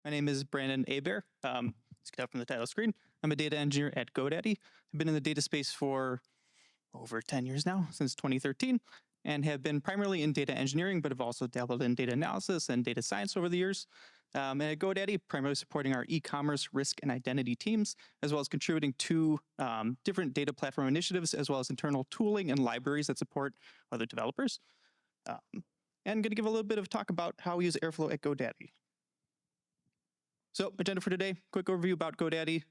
My name is Brandon Abear. As you can tell from the title screen, I'm a data engineer at GoDaddy. I've been in the data space for over 10 years now, since 2013, and have been primarily in data engineering, but have also dabbled in data analysis and data science over the years. And at GoDaddy, primarily supporting our e-commerce, risk, and identity teams, as well as contributing to different data platform initiatives, as well as internal tooling and libraries that support other developers. And I'm going to give a little bit of talk about how we use Airflow at GoDaddy. So, agenda for today, quick overview about GoDaddy,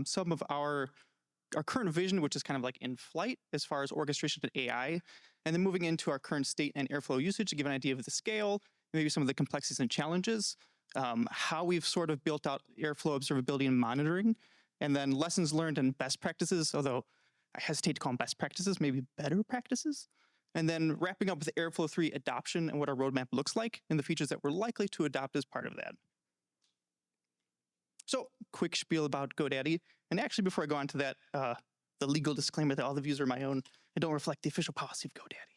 some of our current vision, which is kind of like in flight as far as orchestration and AI, and then moving into our current state and Airflow usage to give an idea of the scale, maybe some of the complexities and challenges, how we've sort of built out Airflow observability and monitoring, and then lessons learned and best practices, although I hesitate to call them best practices, maybe better practices, and then wrapping up with Airflow 3 adoption and what our roadmap looks like and the features that we're likely to adopt as part of that. So, quick spiel about GoDaddy. And actually, before I go on to that, the legal disclaimer that all the views are my own and don't reflect the official policy of GoDaddy.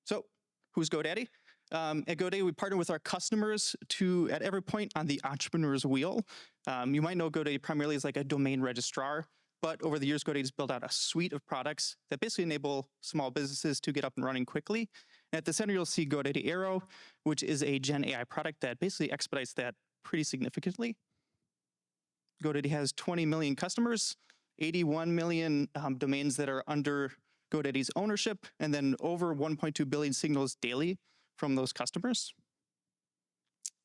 So, who's GoDaddy? At GoDaddy, we partner with our customers to, at every point on the entrepreneur's wheel. You might know GoDaddy primarily as like a domain registrar, but over the years, GoDaddy's built out a suite of products that basically enable small businesses to get up and running quickly. And at the center, you'll see GoDaddy Arrow, which is a Gen AI product that basically expedites that pretty significantly. GoDaddy has 20 million customers, 81 million domains that are under GoDaddy's ownership, and then over 1.2 billion signals daily from those customers.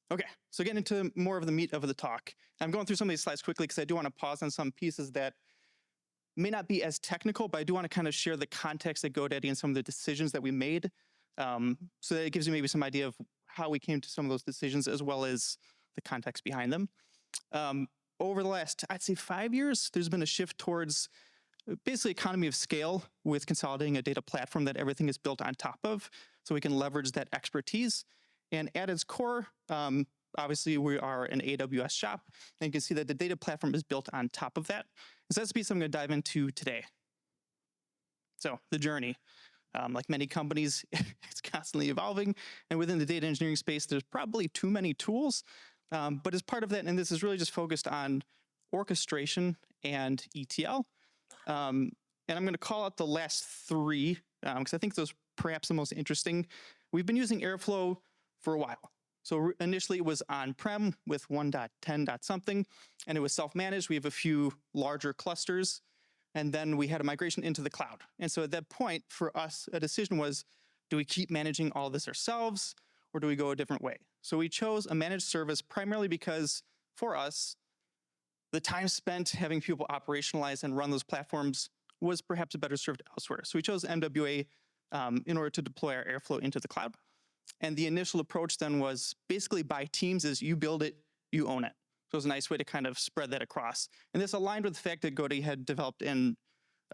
Okay, so getting into more of the meat of the talk. I'm going through some of these slides quickly because I do want to pause on some pieces that may not be as technical, but I do want to kind of share the context at GoDaddy and some of the decisions that we made, so that it gives you maybe some idea of how we came to some of those decisions, as well as the context behind them. Over the last, I'd say 5 years, there's been a shift towards basically economy of scale with consolidating a data platform that everything is built on top of, so we can leverage that expertise. And at its core, obviously we are an AWS shop, and you can see that the data platform is built on top of that. And so that's a piece I'm going to dive into today. So the journey. Like many companies, it's constantly evolving. And within the data engineering space, there's probably too many tools. But as part of that, and this is really just focused on orchestration and ETL. And I'm going to call out the last three, because I think those are perhaps the most interesting. We've been using Airflow for a while. So initially it was on-prem with 1.10. something, and it was self-managed. We have a few larger clusters. And then we had a migration into the cloud. And so at that point, for us, a decision was, do we keep managing all this ourselves, or do we go a different way? So we chose a managed service primarily because, for us, the time spent having people operationalize and run those platforms was perhaps better served elsewhere. So we chose MWAA in order to deploy our Airflow into the cloud. And the initial approach then was basically by teams is you build it, you own it. So it was a nice way to kind of spread that across. And this aligned with the fact that GoDaddy had developed and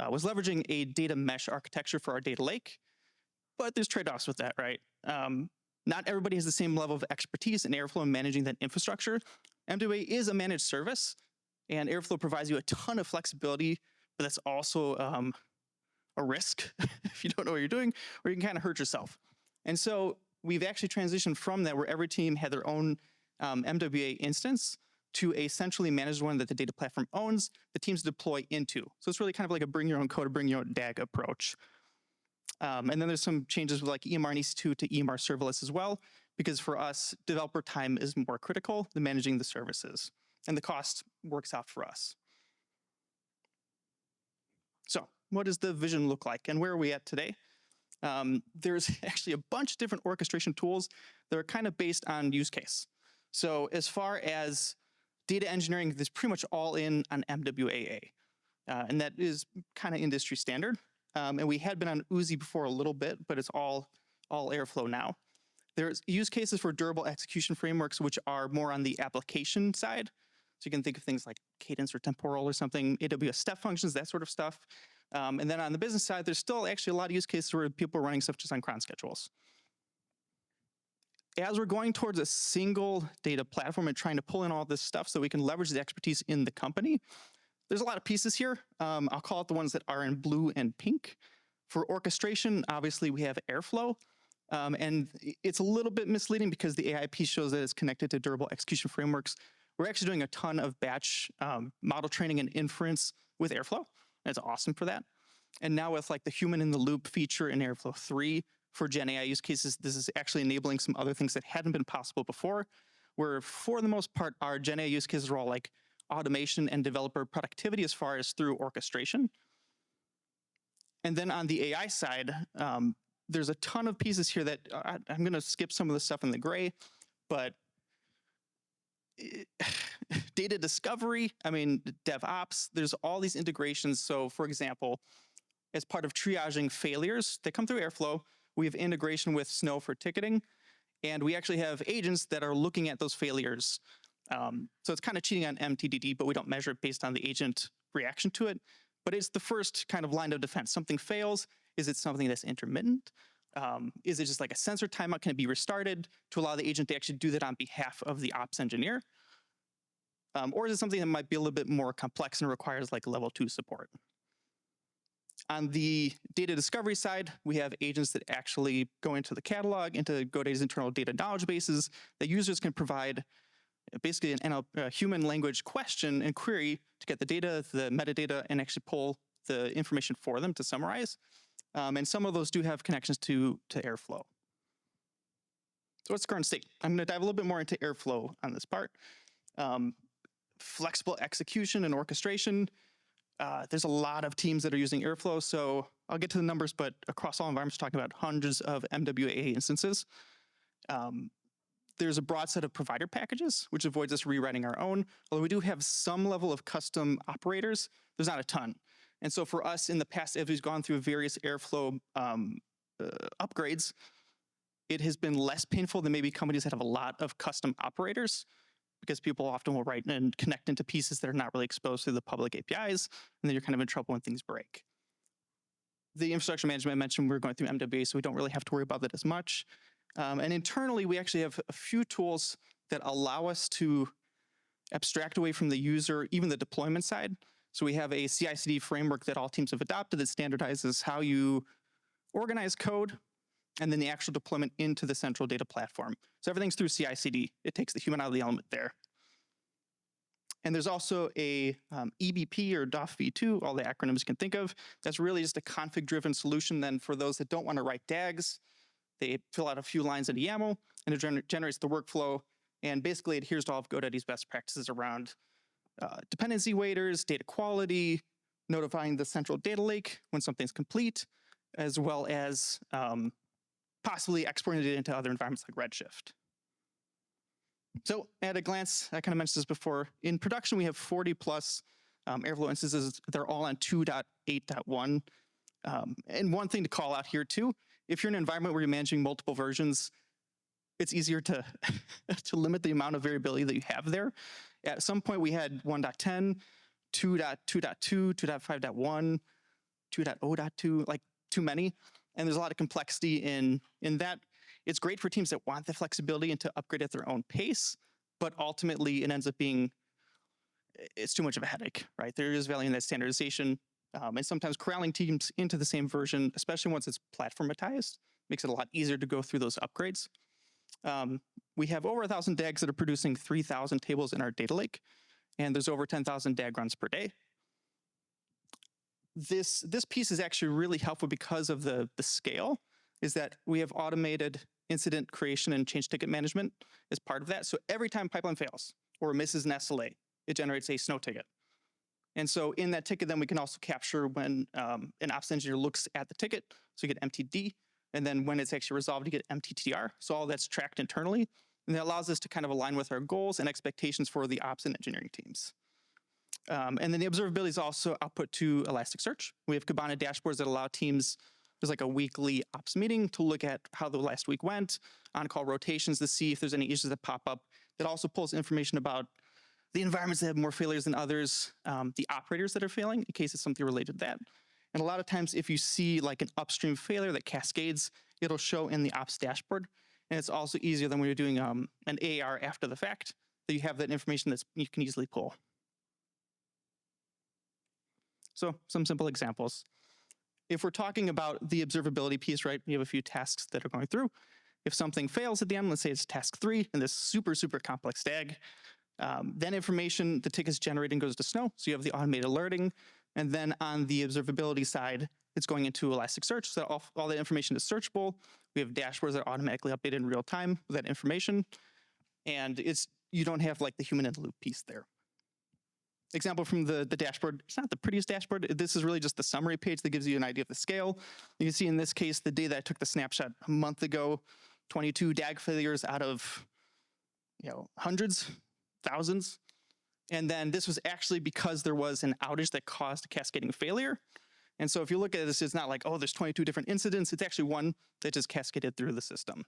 was leveraging a data mesh architecture for our data lake. But there's trade-offs with that, right? Not everybody has the same level of expertise in Airflow and managing that infrastructure. MWAA is a managed service, and Airflow provides you a ton of flexibility, but that's also a risk if you don't know what you're doing, or you can kind of hurt yourself. And so we've actually transitioned from that, where every team had their own MWAA instance, to a centrally managed one that the data platform owns, the teams deploy into. So it's really kind of like a bring your own code or bring your own DAG approach. And then there's some changes with like EMR and EC2 to EMR serverless as well, because for us, developer time is more critical than managing the services. And the cost works out for us. So what does the vision look like, and where are we at today? There's actually a bunch of different orchestration tools that are kind of based on use case. So as far as data engineering, there's pretty much all in on MWAA. And that is kind of industry standard. And we had been on Uzi before a little bit, but it's all Airflow now. There's use cases for durable execution frameworks, which are more on the application side. So you can think of things like Cadence or Temporal or something, AWS step functions, that sort of stuff. And then on the business side, there's still actually a lot of use cases where people are running stuff just on cron schedules. As we're going towards a single data platform and trying to pull in all this stuff so we can leverage the expertise in the company, there's a lot of pieces here. I'll call out the ones that are in blue and pink. For orchestration, obviously we have Airflow. And it's a little bit misleading because the AI piece shows that it's connected to durable execution frameworks. We're actually doing a ton of batch model training and inference with Airflow. That's awesome for that. And now with like the human in the loop feature in Airflow 3 for Gen AI use cases, this is actually enabling some other things that hadn't been possible before, where for the most part, our Gen AI use cases are all like automation and developer productivity as far as through orchestration. And then on the AI side, there's a ton of pieces here that I'm going to skip some of the stuff in the gray, but data discovery, I mean, DevOps, there's all these integrations. So for example, as part of triaging failures that come through Airflow, we have integration with Snow for ticketing, and we actually have agents that are looking at those failures. So it's kind of cheating on MTDD, but we don't measure it based on the agent reaction to it. But it's the first kind of line of defense. Something fails. Is it something that's intermittent? Is it just like a sensor timeout? Can it be restarted to allow the agent to actually do that on behalf of the ops engineer? Or is it something that might be a little bit more complex and requires like level 2 support? On the data discovery side, we have agents that actually go into the catalog, into GoDaddy's internal data knowledge bases that users can provide basically a human language question and query to get the data, the metadata, and actually pull the information for them to summarize. And some of those do have connections to Airflow. So what's the current state? I'm going to dive a little bit more into Airflow on this part. Flexible execution and orchestration. There's a lot of teams that are using Airflow, so I'll get to the numbers, but across all environments, we're talking about hundreds of MWAA instances. There's a broad set of provider packages, which avoids us rewriting our own. Although we do have some level of custom operators, there's not a ton. And so for us in the past, as we've gone through various Airflow upgrades, it has been less painful than maybe companies that have a lot of custom operators, because people often will write and connect into pieces that are not really exposed through the public APIs, and then you're kind of in trouble when things break. The infrastructure management I mentioned, we're going through MWAA, so we don't really have to worry about that as much. And internally, we actually have a few tools that allow us to abstract away from the user, even the deployment side. So we have a CI/CD framework that all teams have adopted that standardizes how you organize code and then the actual deployment into the central data platform. So everything's through CI/CD. It takes the human out of the element there. And there's also a EBP or DOF v2, all the acronyms you can think of. That's really just a config-driven solution then for those that don't want to write DAGs. They fill out a few lines in YAML, and it generates the workflow, and basically adheres to all of GoDaddy's best practices around dependency waiters, data quality, notifying the central data lake when something's complete, as well as possibly exporting it into other environments like Redshift. So at a glance, I kind of mentioned this before, in production we have 40 plus Airflow instances. They're all on 2.8.1. And one thing to call out here too, if you're in an environment where you're managing multiple versions, it's easier to, to limit the amount of variability that you have there. At some point we had 1.10, 2.2.2, 2.5.1, 2.0.2, like too many. And there's a lot of complexity in that. It's great for teams that want the flexibility and to upgrade at their own pace, but ultimately it ends up being, it's too much of a headache, right? There is value in that standardization. And sometimes corralling teams into the same version, especially once it's platformatized, makes it a lot easier to go through those upgrades. We have over 1,000 DAGs that are producing 3,000 tables in our data lake, and there's over 10,000 DAG runs per day. This piece is actually really helpful because of the scale, is that we have automated incident creation and change ticket management as part of that. So every time pipeline fails or misses an SLA, it generates a Snow ticket. And so in that ticket, then we can also capture when an ops engineer looks at the ticket, so you get MTD, and then when it's actually resolved, you get MTTR. So all that's tracked internally, and that allows us to kind of align with our goals and expectations for the ops and engineering teams. And then the observability is also output to Elasticsearch. We have Kibana dashboards that allow teams, there's like a weekly ops meeting to look at how the last week went, on-call rotations to see if there's any issues that pop up. That also pulls information about the environments that have more failures than others, the operators that are failing, in case it's something related to that. And a lot of times if you see like an upstream failure that cascades, it'll show in the ops dashboard. And it's also easier than when you're doing an AAR after the fact, that you have that information that you can easily pull. So some simple examples. If we're talking about the observability piece, right, we have a few tasks that are going through. If something fails at the end, let's say it's task 3 in this super, super complex DAG, then information, the ticket's generating goes to Snow. So you have the automated alerting. And then on the observability side, it's going into Elasticsearch. So all that information is searchable. We have dashboards that are automatically updated in real time with that information. And you don't have like the human in the loop piece there. Example from the dashboard, it's not the prettiest dashboard. This is really just the summary page that gives you an idea of the scale. You can see in this case, the day that I took the snapshot a month ago, 22 DAG failures out of hundreds, thousands. And then this was actually because there was an outage that caused a cascading failure. And so if you look at this, it's not like, oh, there's 22 different incidents. It's actually one that just cascaded through the system.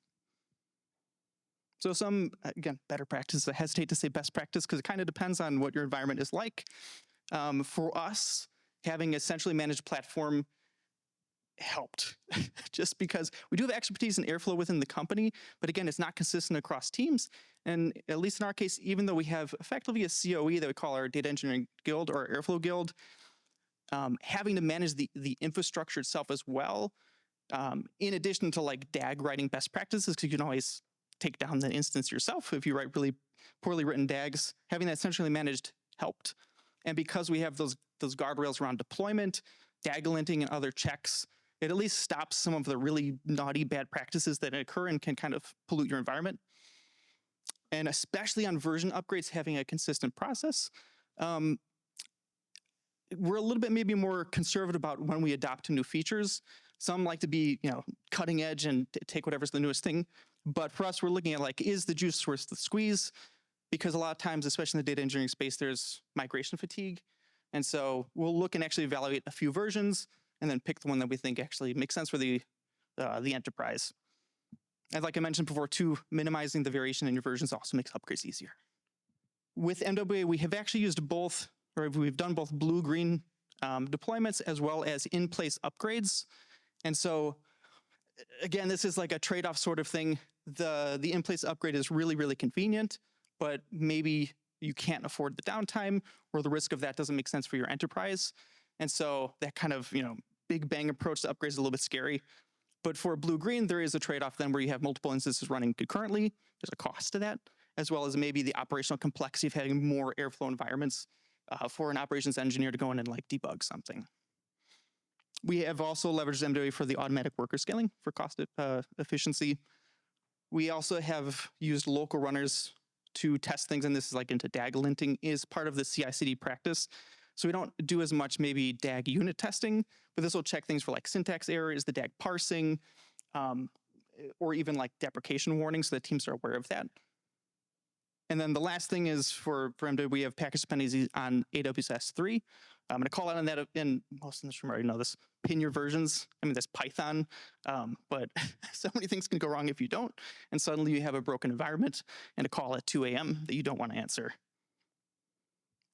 So some, again, better practice. I hesitate to say best practice because it kind of depends on what your environment is like. For us, having a centrally managed platform helped just because we do have expertise in Airflow within the company, but again, it's not consistent across teams. And at least in our case, even though we have effectively a COE that we call our data engineering guild or Airflow guild, having to manage the infrastructure itself as well, in addition to like DAG writing best practices, because you can always take down the instance yourself if you write really poorly written DAGs, having that centrally managed helped. And because we have those guardrails around deployment, DAG linting, and other checks, it at least stops some of the really naughty bad practices that occur and can kind of pollute your environment. And especially on version upgrades, having a consistent process. We're a little bit maybe more conservative about when we adopt new features. Some like to be, cutting edge and take whatever's the newest thing. But for us, we're looking at like, is the juice worth the squeeze? Because a lot of times, especially in the data engineering space, there's migration fatigue. And so we'll look and actually evaluate a few versions and then pick the one that we think actually makes sense for the enterprise. And like I mentioned before, too, minimizing the variation in your versions also makes upgrades easier. With MWAA, we have actually used both, or we've done both blue-green deployments as well as in-place upgrades. And so, again, this is like a trade-off sort of thing. The in-place upgrade is really, really convenient, but maybe you can't afford the downtime or the risk of that doesn't make sense for your enterprise. And so that kind of, big bang approach to upgrades is a little bit scary. But for blue-green, there is a trade-off then where you have multiple instances running concurrently. There's a cost to that, as well as maybe the operational complexity of having more Airflow environments for an operations engineer to go in and like debug something. We have also leveraged MWAA for the automatic worker scaling for cost efficiency. We also have used local runners to test things, and this is like into DAG linting is part of the CI/CD practice. So we don't do as much maybe DAG unit testing, but this will check things for like syntax error, is the DAG parsing, or even like deprecation warnings so that teams are aware of that. And then the last thing is for MWAA, we have package dependencies on AWS S3. I'm going to call out on that, and most in this room already know this, pin your versions. I mean, that's Python, but so many things can go wrong if you don't, and suddenly you have a broken environment and a call at 2 a.m. that you don't want to answer.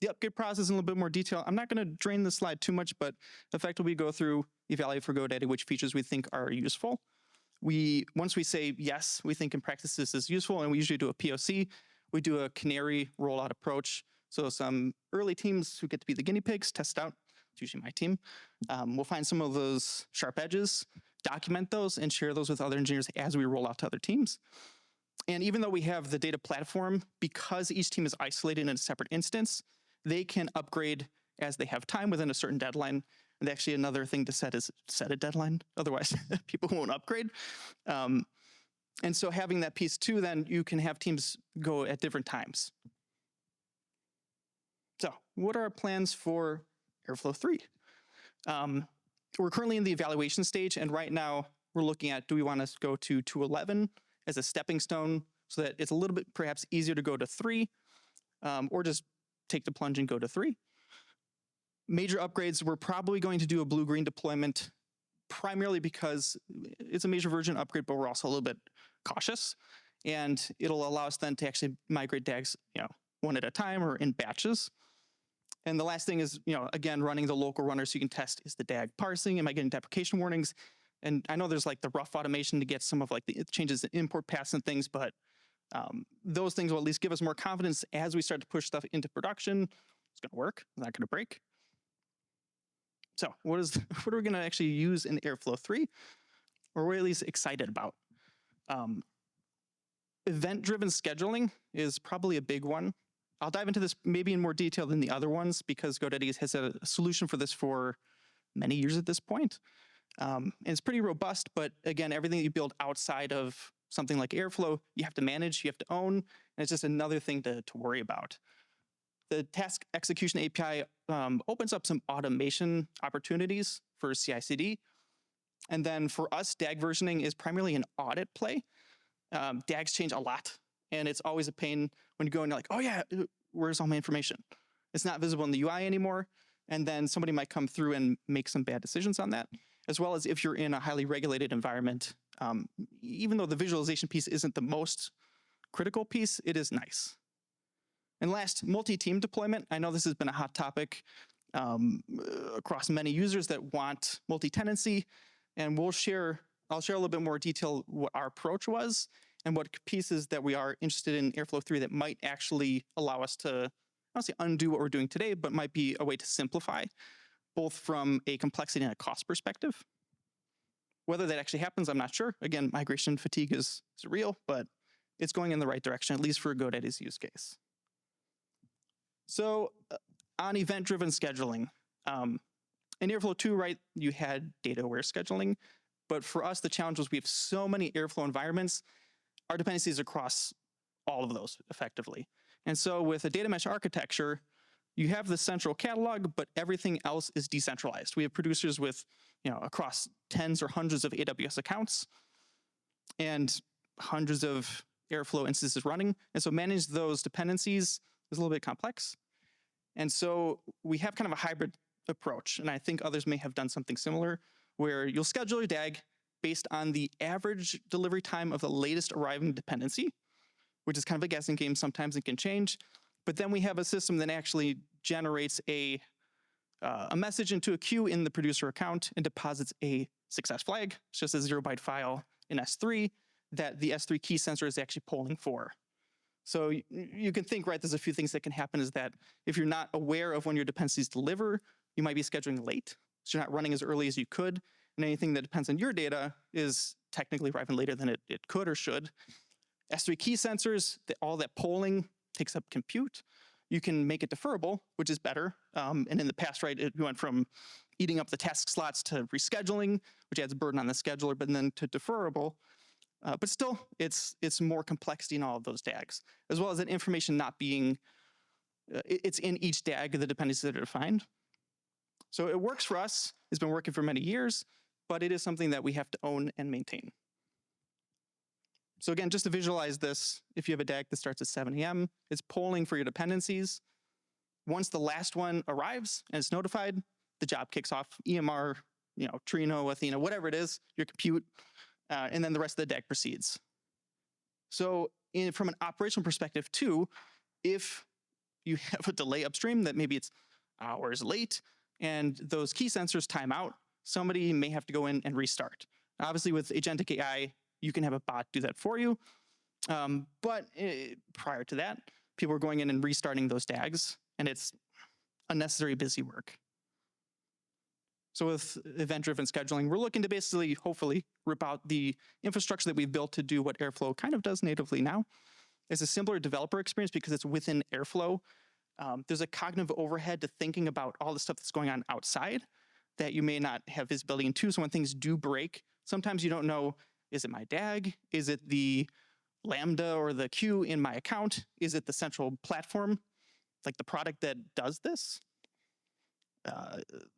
The upgrade process in a little bit more detail. I'm not going to drain the slide too much, but effectively we go through, evaluate for GoDaddy which features we think are useful. Once we say, yes, we think in practice this is useful, and we usually do a POC, we do a canary rollout approach. So some early teams who get to be the guinea pigs test out. It's usually my team. We'll find some of those sharp edges, document those, and share those with other engineers as we roll out to other teams. And even though we have the data platform, because each team is isolated in a separate instance, they can upgrade as they have time within a certain deadline. And actually another thing to set is set a deadline. Otherwise, people won't upgrade. And so having that piece too, then you can have teams go at different times. So what are our plans for Airflow 3? We're currently in the evaluation stage, and right now we're looking at, do we want to go to 2.11 as a stepping stone so that it's a little bit perhaps easier to go to 3, or just take the plunge and go to 3. Major upgrades, we're probably going to do a blue-green deployment primarily because it's a major version upgrade, but we're also a little bit cautious. And it'll allow us then to actually migrate DAGs, one at a time or in batches. And the last thing is, again, running the local runner so you can test, is the DAG parsing? Am I getting deprecation warnings? And I know there's like the rough automation to get some of like the changes in import paths and things, but those things will at least give us more confidence as we start to push stuff into production. It's going to work. It's not going to break. So what are we going to actually use in Airflow 3, or we're at least excited about? Event-driven scheduling is probably a big one. I'll dive into this maybe in more detail than the other ones because GoDaddy has a solution for this for many years at this point. And it's pretty robust, but again, everything that you build outside of something like Airflow, you have to manage, you have to own, and it's just another thing to worry about. The task execution API opens up some automation opportunities for CI/CD. And then for us, DAG versioning is primarily an audit play. DAGs change a lot, and it's always a pain when you go and you're like, oh yeah, where's all my information? It's not visible in the UI anymore, and then somebody might come through and make some bad decisions on that, as well as if you're in a highly regulated environment. Even though the visualization piece isn't the most critical piece, it is nice. And last, multi-team deployment. I know this has been a hot topic across many users that want multi-tenancy, and I'll share a little bit more detail what our approach was and what pieces that we are interested in Airflow 3 that might actually allow us to, I don't say undo what we're doing today, but might be a way to simplify, both from a complexity and a cost perspective. Whether that actually happens, I'm not sure. Again, migration fatigue is real, but it's going in the right direction, at least for GoDaddy's use case. So on event-driven scheduling, in Airflow 2, right, you had data-aware scheduling. But for us, the challenge was we have so many Airflow environments, our dependencies across all of those effectively. And so with a data mesh architecture, you have the central catalog, but everything else is decentralized. We have producers with, across tens or hundreds of AWS accounts and hundreds of Airflow instances running. And so manage those dependencies is a little bit complex. And so we have kind of a hybrid approach, and I think others may have done something similar, where you'll schedule your DAG based on the average delivery time of the latest arriving dependency, which is kind of a guessing game. Sometimes it can change. But then we have a system that actually generates a message into a queue in the producer account and deposits a success flag. It's just a 0-byte file in S3 that the S3 key sensor is actually polling for. So you can think, right, there's a few things that can happen is that if you're not aware of when your dependencies deliver, you might be scheduling late. So you're not running as early as you could. And anything that depends on your data is technically arriving later than it could or should. S3 key sensors, all that polling takes up compute. You can make it deferrable, which is better. And in the past, right, we went from eating up the task slots to rescheduling, which adds a burden on the scheduler, but then to deferrable. But still, it's more complexity in all of those DAGs, as well as that information not being, it's in each DAG, the dependencies that are defined. So it works for us. It's been working for many years, but it is something that we have to own and maintain. So again, just to visualize this, if you have a DAG that starts at 7 a.m., it's polling for your dependencies. Once the last one arrives and it's notified, the job kicks off. EMR, Trino, Athena, whatever it is, your compute, and then the rest of the DAG proceeds. So from an operational perspective too, if you have a delay upstream that maybe it's hours late and those key sensors time out, somebody may have to go in and restart. Obviously with agentic AI, you can have a bot do that for you. But prior to that, people are going in and restarting those DAGs, and it's unnecessary busy work. So with event-driven scheduling, we're looking to basically, hopefully, rip out the infrastructure that we've built to do what Airflow kind of does natively now. It's a simpler developer experience because it's within Airflow. There's a cognitive overhead to thinking about all the stuff that's going on outside that you may not have visibility into. So when things do break, sometimes you don't know, is it my DAG? Is it the Lambda or the queue in my account? Is it the central platform, like the product that does this?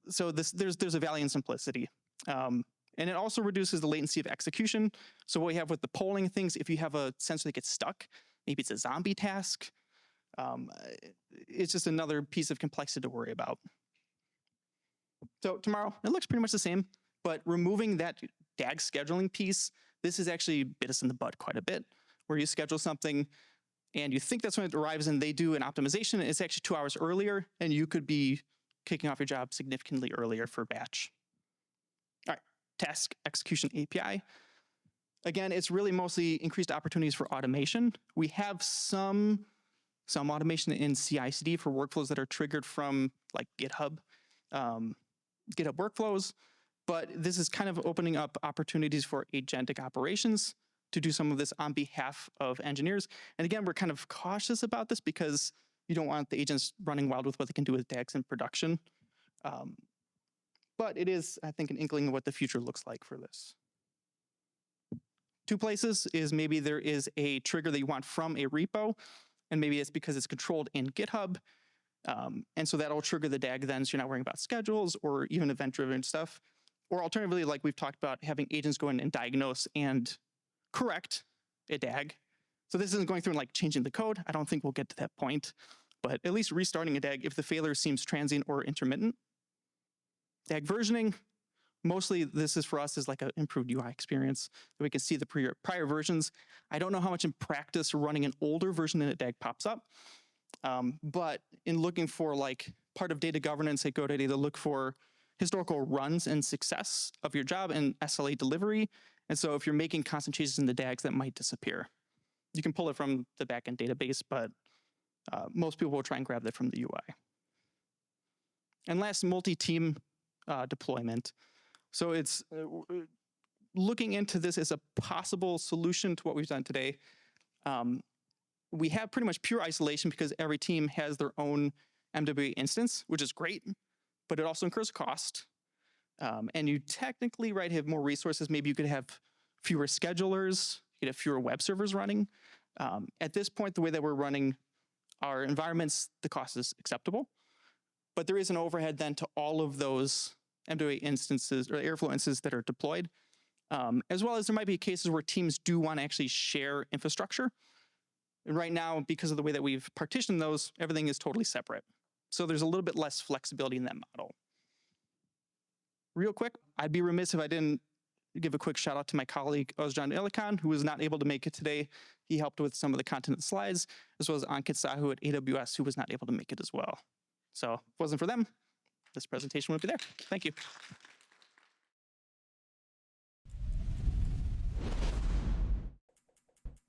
So there's a value in simplicity. And it also reduces the latency of execution. So what we have with the polling things, if you have a sensor that gets stuck, maybe it's a zombie task, it's just another piece of complexity to worry about. So tomorrow, it looks pretty much the same, but removing that DAG scheduling piece, this has actually bit us in the butt quite a bit, where you schedule something and you think that's when it arrives and they do an optimization, and it's actually 2 hours earlier, and you could be kicking off your job significantly earlier for batch. All right, task execution API. Again, it's really mostly increased opportunities for automation. We have some automation in CI/CD for workflows that are triggered from like GitHub. GitHub workflows, but this is kind of opening up opportunities for agentic operations to do some of this on behalf of engineers. And again, we're kind of cautious about this because you don't want the agents running wild with what they can do with DAGs in production. But it is, I think, an inkling of what the future looks like for this. 2 places is maybe there is a trigger that you want from a repo, and maybe it's because it's controlled in GitHub. And so that'll trigger the DAG then, so you're not worrying about schedules or even event-driven stuff. Or alternatively, like we've talked about, having agents go in and diagnose and correct a DAG. So this isn't going through and like changing the code. I don't think we'll get to that point, but at least restarting a DAG if the failure seems transient or intermittent. DAG versioning, mostly this is for us is like an improved UI experience that we can see the prior versions. I don't know how much in practice running an older version in a DAG pops up, but in looking for like part of data governance at GoDaddy to look for historical runs and success of your job and SLA delivery. And so if you're making constant changes in the DAGs, that might disappear. You can pull it from the backend database, but most people will try and grab that from the UI. And last, multi-team deployment. So it's looking into this as a possible solution to what we've done today. We have pretty much pure isolation because every team has their own MWAA instance, which is great, but it also incurs cost. And you technically, right, have more resources. Maybe you could have fewer schedulers, you could have fewer web servers running. At this point, the way that we're running our environments, the cost is acceptable. But there is an overhead then to all of those MWAA instances or Airflow instances that are deployed, as well as there might be cases where teams do want to actually share infrastructure. And right now, because of the way that we've partitioned those, everything is totally separate. So there's a little bit less flexibility in that model. Real quick, I'd be remiss if I didn't give a quick shout out to my colleague, Ozcan Elikan, who was not able to make it today. He helped with some of the content of the slides, as well as Ankit Sahu at AWS, who was not able to make it as well. So if it wasn't for them, this presentation wouldn't be there. Thank you.